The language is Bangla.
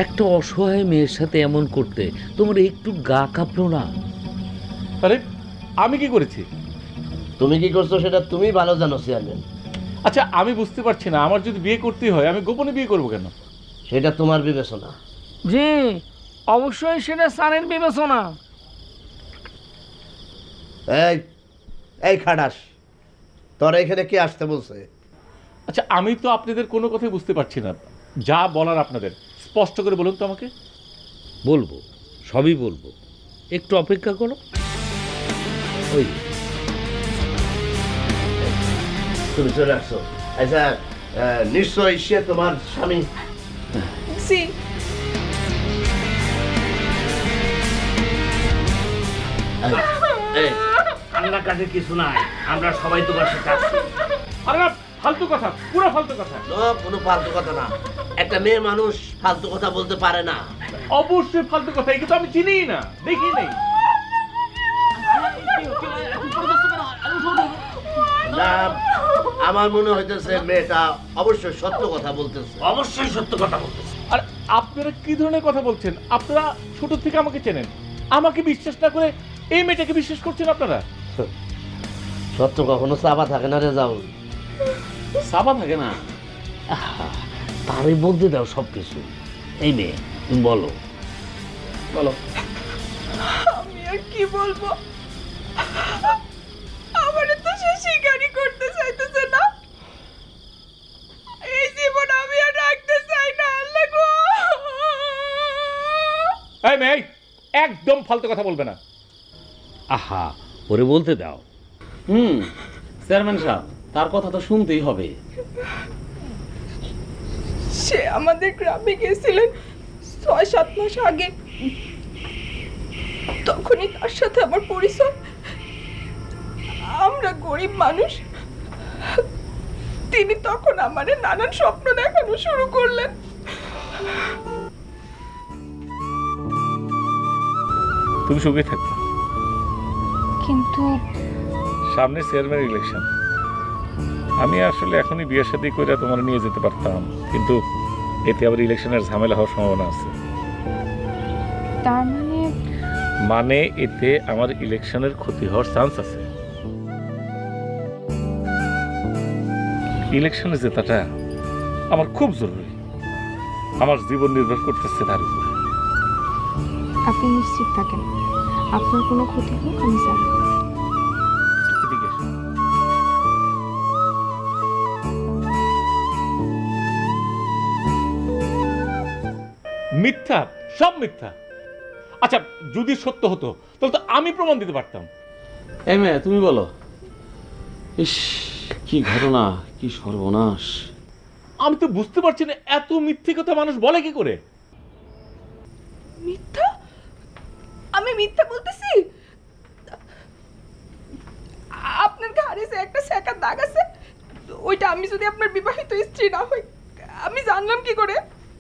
একটা অসহায় মেয়ের সাথে এমন করতে তোমার একটু গা কাঁপলো না? আরে আমি কি করেছি? তুমি কি করছো সেটা তুমি ভালো জানো চেয়ারম্যান। আচ্ছা আমি বুঝতে পারছি না, আমার যদি বিয়ে করতেই হয় আমি গোপনে বিয়ে করবো কেন? সেটা তোমার বিবেচনা। জি, অবশ্যই সেটা স্যারের বিবেচনা। এই এই খাটাস, তোরা এখানে কে আসতে বলছে? আচ্ছা আমি তো আপনাদের কোনো কথাই বুঝতে পারছি না, যা বলার আপনাদের স্পষ্ট করে বলুন তো আমাকে। বলবো, সবই বলবো, একটু অপেক্ষা করো। ওই তুমি চলে আসছো। আচ্ছা নিশ্চয় সে তোমার স্বামী। জি। এই কান্নাকাটি কিছু নাই, আমরা সবাই তোমার সাথে আছি। আরে না, ফালতু কথা, পুরো ফালতু কথা। কোনো ফালতু কথা না, একটা মেয়ে মানুষ ফালতু কথা বলতে পারে না। অবশ্যই ফালতু কথা, এই কিন্তু আমি চিনিই না, দেখি নেই। না, আমার মনে হইতেছে মেয়েটা অবশ্যই সত্য কথা বলতেছে। অবশ্যই সত্য কথা বলতেছে। আর আপনারা কি ধরনের কথা বলছেন? আপনারা ছোট থেকে আমাকে চেনেন, আমাকে বিশ্বাস না করে এই মেয়েটাকে বিশ্বাস করছেন আপনারা? সত্য কখনো চাপা থাকে না রে, যাও। চাপা থাকে না, তারই বলতে দাও সব কিছু। এই মেয়ে, তুমি বলো বলো। আমি আর কি বলবো, আমারে তো সে শিকারই করতে চাইতেছে না। এই জীবন আমি আর রাখতে চাই না, আল্লাহ গো। এই মেয়ে, একদম ফালতু কথা বলবে না। আহা, ওরে বলতে দাও। চেয়ারম্যান সাহেব, তার কথা তো শুনতেই হবে। সে আমাদের গ্রামে গেছিলেন ৬-৭ মাস আগে, তখনই তার সাথে আমার পরিচয়। আমরা গরিব মানুষ, তিনি তখন আমারে নানান স্বপ্ন দেখানো শুরু করলেন। তুমি সুখে থাকবে, কিন্তু সামনে চেয়ারম্যান ইলেকশন। আমি আসলে এখনই বিয়ের সাথে করে তোমার নিয়ে যেতে পারতাম, কিন্তু এতে আবার ইলেকশনের ঝামেলা হওয়ার সম্ভাবনা আছে। তার মানে এতে আমার ইলেকশনের ক্ষতি হওয়ার চান্স আছে। ইলেকশনে জেতাটা আমার খুব জরুরি, আমার জীবন নির্ভর করতেছে তার উপর। আপনি নিশ্চিত থাকেন, আপনার কোনো ক্ষতি হোক আমি চাই না। এদিকে এসো। মিথ্যা, সব মিথ্যা। আচ্ছা যদি সত্য হতো তাহলে তো আমি প্রমাণ দিতে পারতাম। এই মেয়ে, তুমি বলো। ইস, কি ঘটনা, কি সর্বনাশ। আমি তো বুঝতে পারছি না এত মিথ্যে কথা মানুষ বলে কি করে। মিথ্যা? আমি মিথ্যা বলতেছি? আপনার ঘাড়ে যে একটা সেকার দাগ আছে, ওইটা আমি যদি আপনার বিবাহিত স্ত্রী না হই, আমি জানলাম কি করে?